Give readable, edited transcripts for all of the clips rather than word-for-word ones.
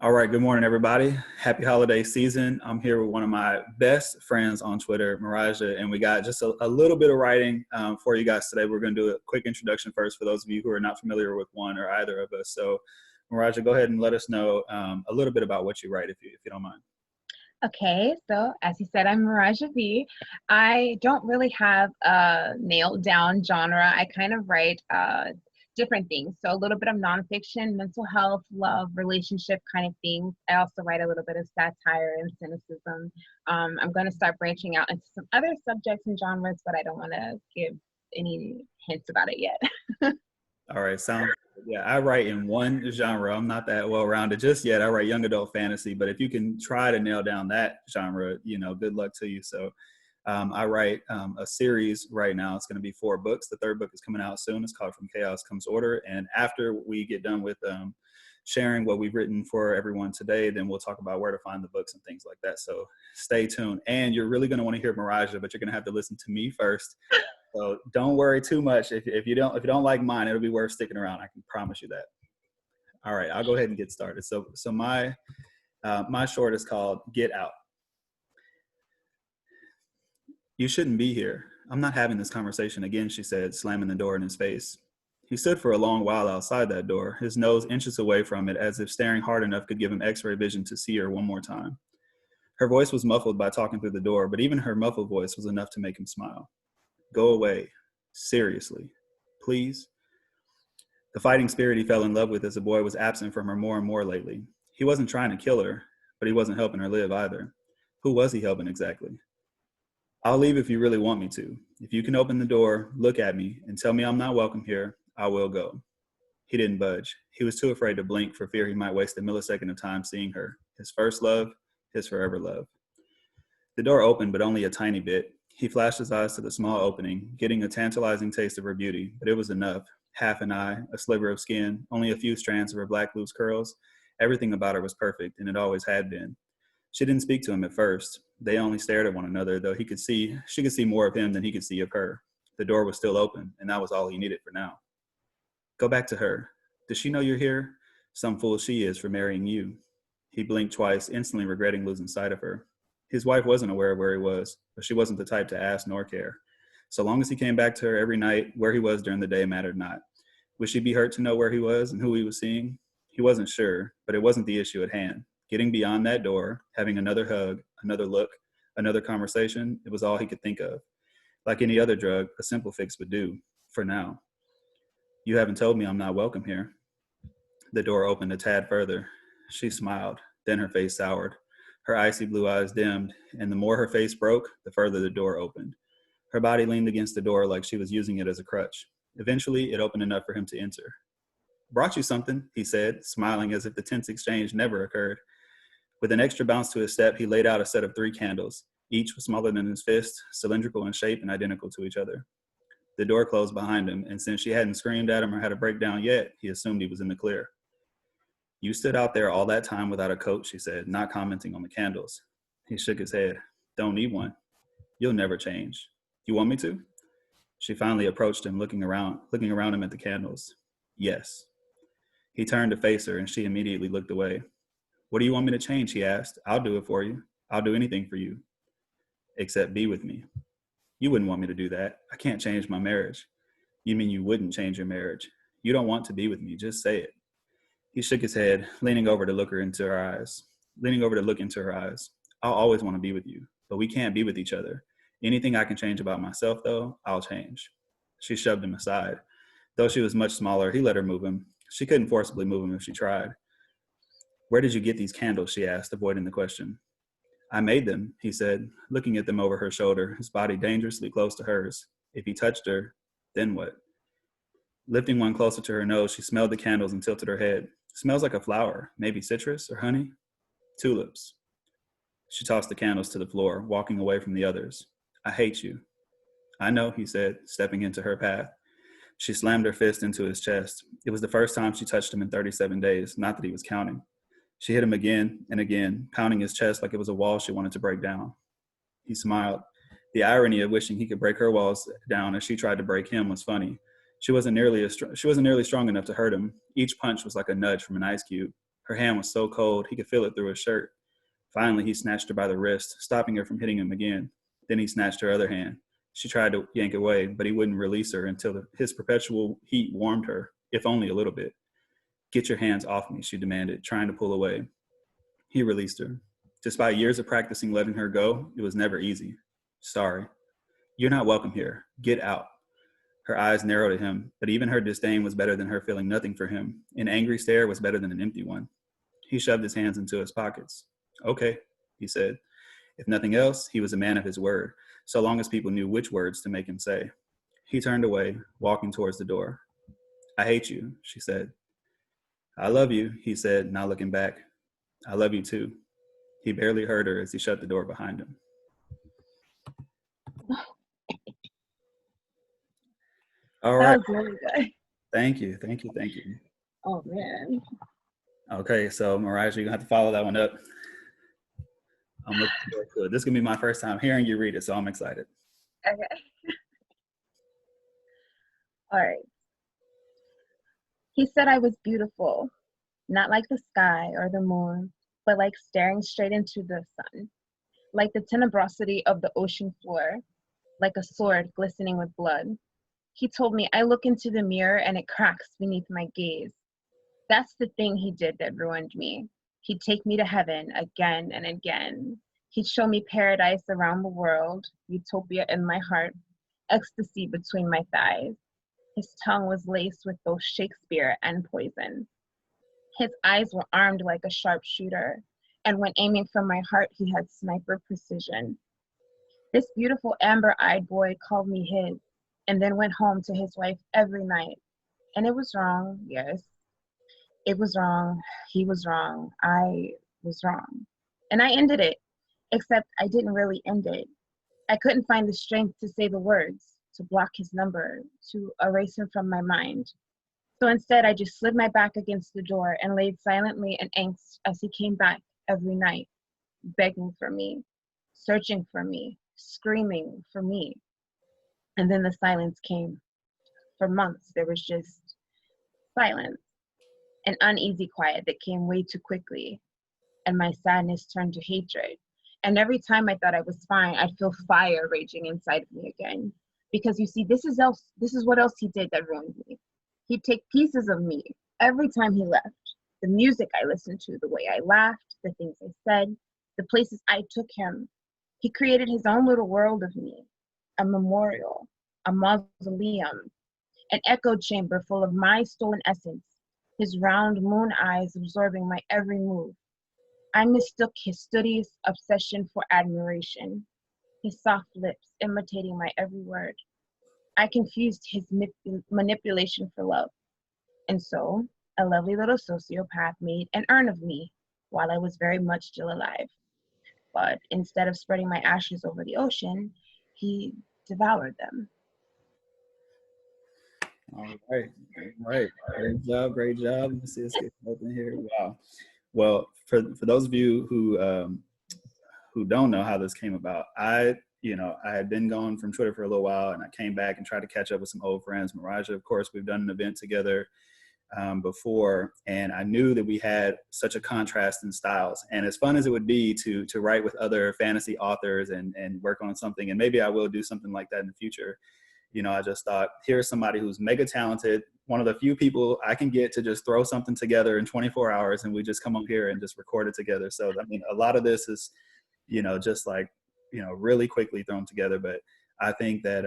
All right, good morning, everybody. Happy holiday season. I'm here with one of my best friends on Twitter, Marijah, and we got just a little bit of writing for you guys today. We're going to do a quick introduction first for those of you who are not familiar with one or either of us. So, Marijah, go ahead and let us know a little bit about what you write, if you don't mind. Okay, so as you said, I'm Marijah V. I don't really have a nailed down genre. I kind of write different things. So a little bit of nonfiction, mental health, love, relationship kind of things. I also write a little bit of satire and cynicism. I'm going to start branching out into some other subjects and genres, but I don't want to give any hints about it yet. All right, sounds good. Yeah, I write in one genre. I'm not that well-rounded just yet. I write young adult fantasy, but if you can try to nail down that genre, good luck to you. So I write a series right now. It's going to be 4 books. The 3rd book is coming out soon. It's called From Chaos Comes Order. And after we get done with sharing what we've written for everyone today, then we'll talk about where to find the books and things like that. So stay tuned. And you're really going to want to hear Marijah, but you're going to have to listen to me first. So don't worry too much. If you don't like mine, it'll be worth sticking around. I can promise you that. All right, I'll go ahead and get started. So my short is called Get Out. You shouldn't be here. I'm not having this conversation again, she said, slamming the door in his face. He stood for a long while outside that door, his nose inches away from it, as if staring hard enough could give him X-ray vision to see her one more time. Her voice was muffled by talking through the door, but even her muffled voice was enough to make him smile. Go away. Seriously. Please. The fighting spirit he fell in love with as a boy was absent from her more and more lately. He wasn't trying to kill her, but he wasn't helping her live either. Who was he helping exactly? I'll leave if you really want me to. If you can open the door, look at me, and tell me I'm not welcome here, I will go. He didn't budge. He was too afraid to blink for fear he might waste a millisecond of time seeing her. His first love, his forever love. The door opened, but only a tiny bit. He flashed his eyes to the small opening, getting a tantalizing taste of her beauty, but it was enough. Half an eye, a sliver of skin, only a few strands of her black loose curls. Everything about her was perfect, and it always had been. She didn't speak to him at first. They only stared at one another, though she could see more of him than he could see of her. The door was still open, and that was all he needed for now. Go back to her. Does she know you're here? Some fool she is for marrying you. He blinked twice, instantly regretting losing sight of her. His wife wasn't aware of where he was, but she wasn't the type to ask nor care. So long as he came back to her every night, where he was during the day mattered not. Would she be hurt to know where he was and who he was seeing? He wasn't sure, but it wasn't the issue at hand. Getting beyond that door, having another hug, another look, another conversation, it was all he could think of. Like any other drug, a simple fix would do, for now. You haven't told me I'm not welcome here. The door opened a tad further. She smiled, then her face soured. Her icy blue eyes dimmed, and the more her face broke, the further the door opened. Her body leaned against the door like she was using it as a crutch. Eventually, it opened enough for him to enter. Brought you something, he said, smiling as if the tense exchange never occurred. With an extra bounce to his step, he laid out a set of 3 candles. Each was smaller than his fist, cylindrical in shape and identical to each other. The door closed behind him, and since she hadn't screamed at him or had a breakdown yet, he assumed he was in the clear. You stood out there all that time without a coat, she said, not commenting on the candles. He shook his head. Don't need one. You'll never change. You want me to? She finally approached him, looking around him at the candles. Yes. He turned to face her, and she immediately looked away. What do you want me to change, he asked. I'll do it for you. I'll do anything for you. Except be with me. You wouldn't want me to do that. I can't change my marriage. You mean you wouldn't change your marriage? You don't want to be with me. Just say it. He shook his head, leaning over to look into her eyes. I'll always want to be with you, but we can't be with each other. Anything I can change about myself, though, I'll change. She shoved him aside. Though she was much smaller, he let her move him. She couldn't forcibly move him if she tried. Where did you get these candles, she asked, avoiding the question. I made them, he said, looking at them over her shoulder, his body dangerously close to hers. If he touched her, then what? Lifting one closer to her nose, she smelled the candles and tilted her head. Smells like a flower, maybe citrus or honey. Tulips. She tossed the candles to the floor, walking away from the others. I hate you. I know, he said, stepping into her path. She slammed her fist into his chest. It was the first time she touched him in 37 days, not that he was counting. She hit him again and again, pounding his chest like it was a wall she wanted to break down. He smiled. The irony of wishing he could break her walls down as she tried to break him was funny. She wasn't nearly strong enough to hurt him. Each punch was like a nudge from an ice cube. Her hand was so cold, he could feel it through his shirt. Finally, he snatched her by the wrist, stopping her from hitting him again. Then he snatched her other hand. She tried to yank away, but he wouldn't release her until his perpetual heat warmed her, if only a little bit. Get your hands off me, she demanded, trying to pull away. He released her. Despite years of practicing letting her go, it was never easy. Sorry. You're not welcome here. Get out. Her eyes narrowed at him, but even her disdain was better than her feeling nothing for him. An angry stare was better than an empty one. He shoved his hands into his pockets. Okay, he said. If nothing else, he was a man of his word, so long as people knew which words to make him say. He turned away, walking towards the door. I hate you, she said. I love you, he said, not looking back. I love you too. He barely heard her as he shut the door behind him. All right. That was really good. Thank you, thank you, thank you. Oh man. Okay, so Marijah, you're gonna have to follow that one up. I'm looking forward to it. This is gonna be my first time hearing you read it, so I'm excited. Okay. All right. He said I was beautiful, not like the sky or the moon, but like staring straight into the sun, like the tenebrosity of the ocean floor, like a sword glistening with blood. He told me I look into the mirror and it cracks beneath my gaze. That's the thing he did that ruined me. He'd take me to heaven again and again. He'd show me paradise around the world, utopia in my heart, ecstasy between my thighs. His tongue was laced with both Shakespeare and poison. His eyes were armed like a sharpshooter, and when aiming for my heart, he had sniper precision. This beautiful amber-eyed boy called me his, and then went home to his wife every night. And it was wrong, yes. It was wrong. He was wrong. I was wrong. And I ended it, except I didn't really end it. I couldn't find the strength to say the words, to block his number, to erase him from my mind. So instead, I just slid my back against the door and laid silently in angst as he came back every night, begging for me, searching for me, screaming for me. And then the silence came. For months, there was just silence, an uneasy quiet that came way too quickly. And my sadness turned to hatred. And every time I thought I was fine, I'd feel fire raging inside of me again. Because you see, this is what else he did that ruined me. He'd take pieces of me every time he left. The music I listened to, the way I laughed, the things I said, the places I took him. He created his own little world of me, a memorial, a mausoleum, an echo chamber full of my stolen essence, his round moon eyes absorbing my every move. I mistook his studious obsession for admiration, his soft lips imitating my every word. I confused his manipulation for love. And so, a lovely little sociopath made an urn of me while I was very much still alive. But instead of spreading my ashes over the ocean, he devoured them. All right, all right. Great job, great job. Let me see, let's get open here. Wow. Well, for those of you who don't know how this came about, I had been gone from Twitter for a little while, and I came back and tried to catch up with some old friends. Marijah, of course, we've done an event together before, and I knew that we had such a contrast in styles. And as fun as it would be to write with other fantasy authors and work on something, and maybe I will do something like that in the future, I just thought, here's somebody who's mega talented, one of the few people I can get to just throw something together in 24 hours, and we just come up here and just record it together. So, I mean, a lot of this is, just like, really quickly thrown together. But I think that,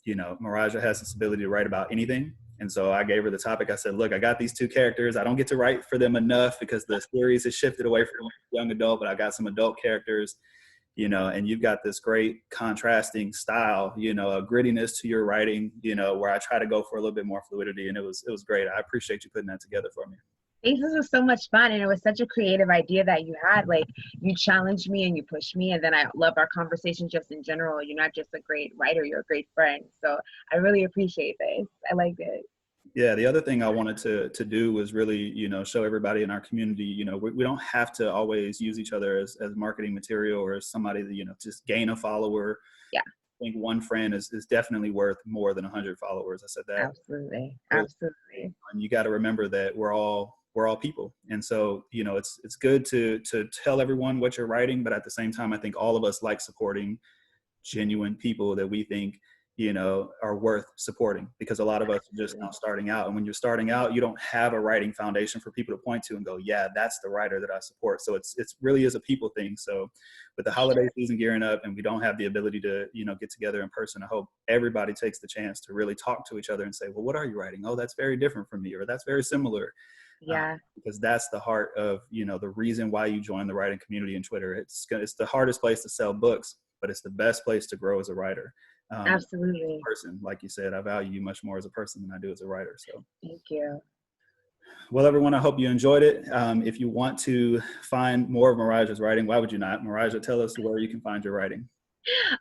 Marijah has this ability to write about anything. And so I gave her the topic. I said, look, I got these two characters. I don't get to write for them enough because the series has shifted away from young adult, but I got some adult characters, and you've got this great contrasting style, a grittiness to your writing, where I try to go for a little bit more fluidity. And it was great. I appreciate you putting that together for me. This was so much fun, and it was such a creative idea that you had. Like, you challenged me and you pushed me, and then I love our conversation just in general. You're not just a great writer, you're a great friend. So I really appreciate this. I liked it. Yeah, the other thing I wanted to do was really, show everybody in our community, we don't have to always use each other as marketing material or as somebody that, just gain a follower. Yeah. I think one friend is definitely worth more than 100 followers. I said that. Absolutely. Absolutely. And you got to remember that we're all we're all people. And so, you know, it's good to tell everyone what you're writing, but at the same time, I think all of us like supporting genuine people that we think, you know, are worth supporting, because a lot of us are just now starting out. And when you're starting out, you don't have a writing foundation for people to point to and go, yeah, that's the writer that I support. So it's really is a people thing. So with the holiday season gearing up and we don't have the ability to, you know, get together in person, I hope everybody takes the chance to really talk to each other and say, well, what are you writing? Oh, that's very different from me, or that's very similar. Yeah. Because that's the heart of, you know, the reason why you join the writing community in Twitter. It's the hardest place to sell books, but it's the best place to grow as a writer. Absolutely. Person, like you said, I value you much more as a person than I do as a writer. So Thank you. well, everyone, I hope you enjoyed it. If you want to find more of Marijah's writing, why would you not? Marijah, tell us where you can find your writing.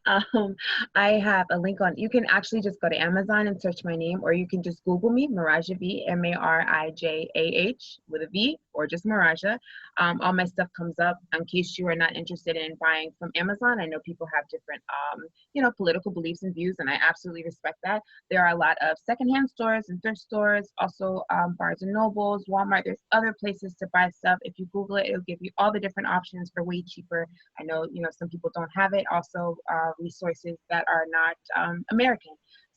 Um, I have a link on, you can actually just go to Amazon and search my name, or you can just Google me, Marijah V, Marijah with a V, or just Marijah. All my stuff comes up. In case you are not interested in buying from Amazon, I know people have different, you know, political beliefs and views, and I absolutely respect that. There are a lot of secondhand stores and thrift stores, also Barnes and Nobles, Walmart. There's other places to buy stuff. If you Google it, it'll give you all the different options for way cheaper. I know, you know, some people don't have it. Also, resources that are not American.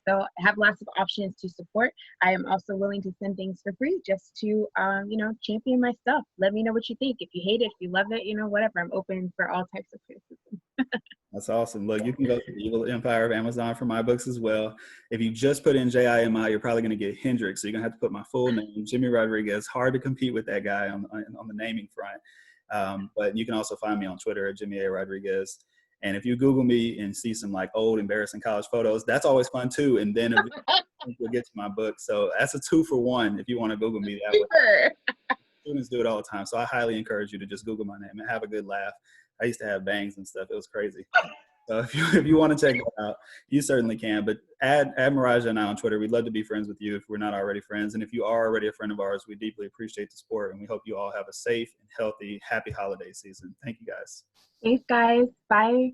So I have lots of options to support. I am also willing to send things for free just to, you know, champion my stuff. Let me know what you think. If you hate it, if you love it, you know, whatever. I'm open for all types of criticism. That's awesome. Look, you can go to the Evil Empire of Amazon for my books as well. If you just put in JIMI, you're probably going to get Hendrix. So you're going to have to put my full name, Jimi Rodriguez. Hard to compete with that guy on the naming front. But you can also find me on Twitter at Jimi A. Rodriguez. And if you Google me and see some like old embarrassing college photos, that's always fun too. And then you'll get to my book. So that's a 2-for-1 if you want to Google me that way. Students do it all the time. So I highly encourage you to just Google my name and have a good laugh. I used to have bangs and stuff. It was crazy. So if you want to check that out, you certainly can. But add Marijah and I on Twitter. We'd love to be friends with you if we're not already friends. And if you are already a friend of ours, we deeply appreciate the support. And we hope you all have a safe and healthy, happy holiday season. Thank you, guys. Thanks, guys. Bye.